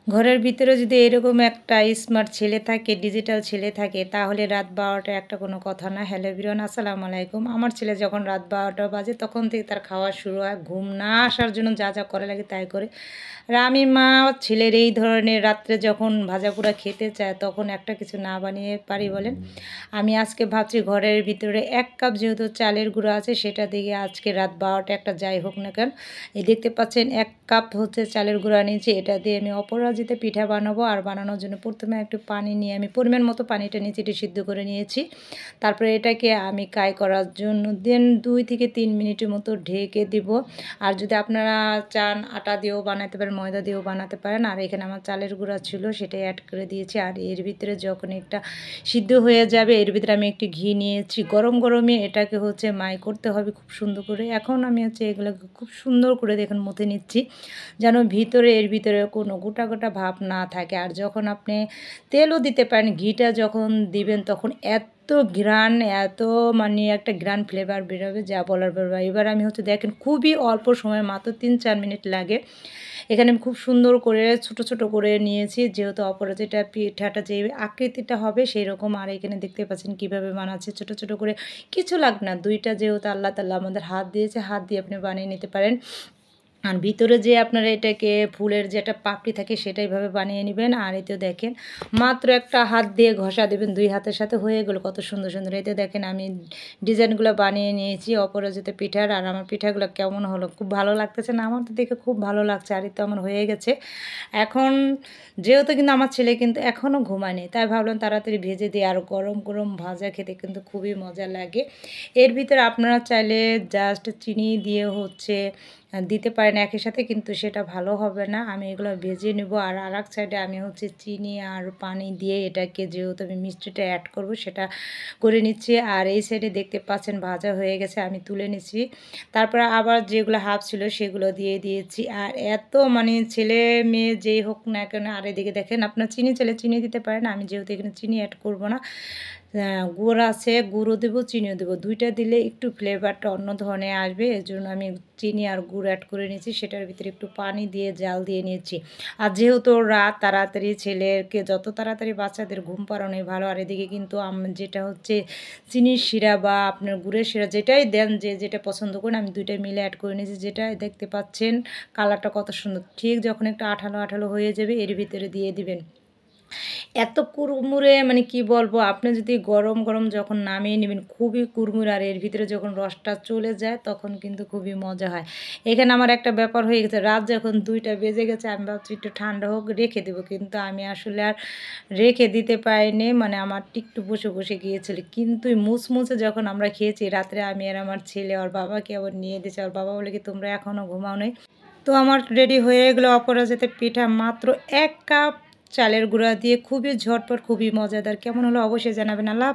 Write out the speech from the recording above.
ঘরের ভিতরে যদি এরকম একটা স্মার্ট ছেলে থাকে, ডিজিটাল ছেলে থাকে, তাহলে রাত ১২টা একটা কোনো কথা না। হ্যালো এভরিওয়ান, আসসালামু আলাইকুম। আমার ছেলে যখন রাত ১২টা বাজে তখন থেকে তার খাওয়া শুরু হয়। ঘুম না আসার জন্য যা যা করা লাগে তাই করে। আর আমি মা ছেলের এই ধরনের রাত্রে যখন ভাজাপোড়া খেতে চায় তখন একটা কিছু না বানিয়ে পারি বলেন। আমি আজকে ভাবছি ঘরের ভিতরে ১ কাপ যেহেতু চালের গুঁড়া আছে সেটা দিয়ে আজকে রাত ১২টা একটা যাই হোক না কেন, এই দেখতে পাচ্ছেন ১ কাপ হচ্ছে চালের গুঁড়া নিয়েছি। এটা দিয়ে আমি অপরাজিতা পিঠা বানাবো। আর বানানোর জন্য প্রথমে একটু পানি নিয়ে আমি পরিমাণ মতো পানিটা নিচে এটি সিদ্ধ করে নিয়েছি। তারপরে এটাকে আমি কাই করার জন্য দেন ২ থেকে ৩ মিনিটের মতো ঢেকে দিব। আর যদি আপনারা চান আটা দিয়েও বানাতে পারেন, ময়দা দিয়েও বানাতে পারেন। আর এখানে আমার চালের গুঁড়া ছিল সেটাই অ্যাড করে দিয়েছি। আর এর ভিতরে যখন একটা সিদ্ধ হয়ে যাবে এর ভিতরে আমি একটু ঘি নিয়েছি। গরম গরমে এটাকে হচ্ছে মাই করতে হবে খুব সুন্দর করে। এখন আমি হচ্ছে এগুলোকে খুব সুন্দর করে দেখুন মথে নিচ্ছি, যেন এর ভিতরে কোনো গোটা গোটা ভাব না থাকে। আর যখন আপনি তেলও দিতে পারেন, ঘিটা যখন দিবেন তখন এত ঘ্রাণ, এত মানে একটা ঘ্রাণ ফ্লেভার বেরোবে যা বলার বেরোবে। এবার আমি হচ্ছে দেখেন খুবই অল্প সময়, মাত্র ৩-৪ মিনিট লাগে। এখানে আমি খুব সুন্দর করে ছোট ছোট করে নিয়েছি, যেহেতু অপরাজিতা পিঠাটা যে আকৃতিটা হবে সেই রকম। আর এখানে দেখতে পাচ্ছেন কীভাবে বানাচ্ছি ছোট ছোট করে। কিছু লাগবে না, দুইটা যেহেতু আল্লাহ তাআলা আমাদের হাত দিয়েছে, হাত দিয়ে আপনি বানিয়ে নিতে পারেন। আর ভিতরে যে আপনারা এটাকে ফুলের যে একটা পাপড়ি থাকে সেটা এইভাবে বানিয়ে নেবেন। আর এতে দেখেন মাত্র একটা হাত দিয়ে ঘষা দেবেন, ২ হাতের সাথে হয়ে গেলো কত সুন্দর সুন্দর। এতে দেখেন আমি ডিজাইনগুলো বানিয়ে নিয়েছি অপরাজিতা পিঠার। আর আমার পিঠাগুলো কেমন হলো, খুব ভালো লাগতেছে না? আমার তো দেখে খুব ভালো লাগছে। আর এই তো আমার হয়ে গেছে। এখন যেহেতু কিন্তু আমার ছেলে কিন্তু এখনও ঘুমায়নি, তাই ভাবলাম তাড়াতাড়ি ভেজে দিই। আর গরম গরম ভাজা খেতে কিন্তু খুবই মজা লাগে। এর ভিতরে আপনারা চাইলে জাস্ট চিনি দিয়ে হচ্ছে দিতে পারেন একই সাথে, কিন্তু সেটা ভালো হবে না। আমি এগুলো ভেজে নেব। আর আরেক সাইডে আমি হচ্ছে চিনি আর পানি দিয়ে এটাকে, যেহেতু আমি মিষ্টিটা অ্যাড করব, সেটা করে নিচ্ছি। আর এই সাইডে দেখতে পাচ্ছেন ভাজা হয়ে গেছে, আমি তুলে নিচ্ছি। তারপরে আবার যেগুলো হাফ ছিল সেগুলো দিয়ে দিয়েছি। আর এত মানে ছেলে মেয়ে যেই হোক না কেন, আর এদিকে দেখেন আপনার চিনি চাইলে চিনি দিতে পারেন। আমি যেহেতু এখানে চিনি অ্যাড করব না, গুড় আছে, গুঁড়ও দেবো, চিনিও দেবো। ২টা দিলে একটু ফ্লেভারটা অন্য ধরনের আসবে। এজন্য আমি চিনি আর গুড় অ্যাড করে নিয়েছি। সেটার ভিতরে একটু পানি দিয়ে জাল দিয়ে নিয়েছি। আর যেহেতু রাত, তাড়াতাড়ি ছেলেকে যত তাড়াতাড়ি বাচ্চাদের ঘুম পাড়ানোই ভালো। আর এদিকে কিন্তু যেটা হচ্ছে চিনির শিরা বা আপনার গুড়ের শিরা যেটাই দেন, যে যেটা পছন্দ করেন, আমি ২টাই মিলে অ্যাড করে নিয়েছি। যেটা দেখতে পাচ্ছেন কালারটা কত সুন্দর। ঠিক যখন একটু আঠালো আঠালো হয়ে যাবে এর ভিতরে দিয়ে দিবেন। এত কুড়মুড়ে মানে কি বলবো, আপনি যদি গরম গরম যখন নামিয়ে নেবেন খুবই কুড়মুড়ে। আর এর ভিতরে যখন রসটা চলে যায় তখন কিন্তু খুবই মজা হয়। এখানে আমার একটা ব্যাপার হয়ে গেছে, রাত যখন ২টা বেজে গেছে আমি ভাবছি একটু ঠান্ডা হোক রেখে দেবো, কিন্তু আমি আসলে আর রেখে দিতে পারিনি। মানে আমার একটু বসে বসে গিয়েছিল, কিন্তু মুচমুচে যখন আমরা খেয়েছি রাত্রে, আমি আর আমার ছেলে ওর বাবাকে আবার নিয়ে দিয়েছি। ওর বাবা বলে কি তোমরা এখনও ঘুমাও নাই? তো আমার রেডি হয়ে গেলো অপরাজিতা পিঠা, মাত্র ১ কাপ চালের গুঁড়া দিয়ে, খুবই ঝটপট, খুবই মজাদার। কেমন হলো অবশ্যই জানাবেন। আল্লাহ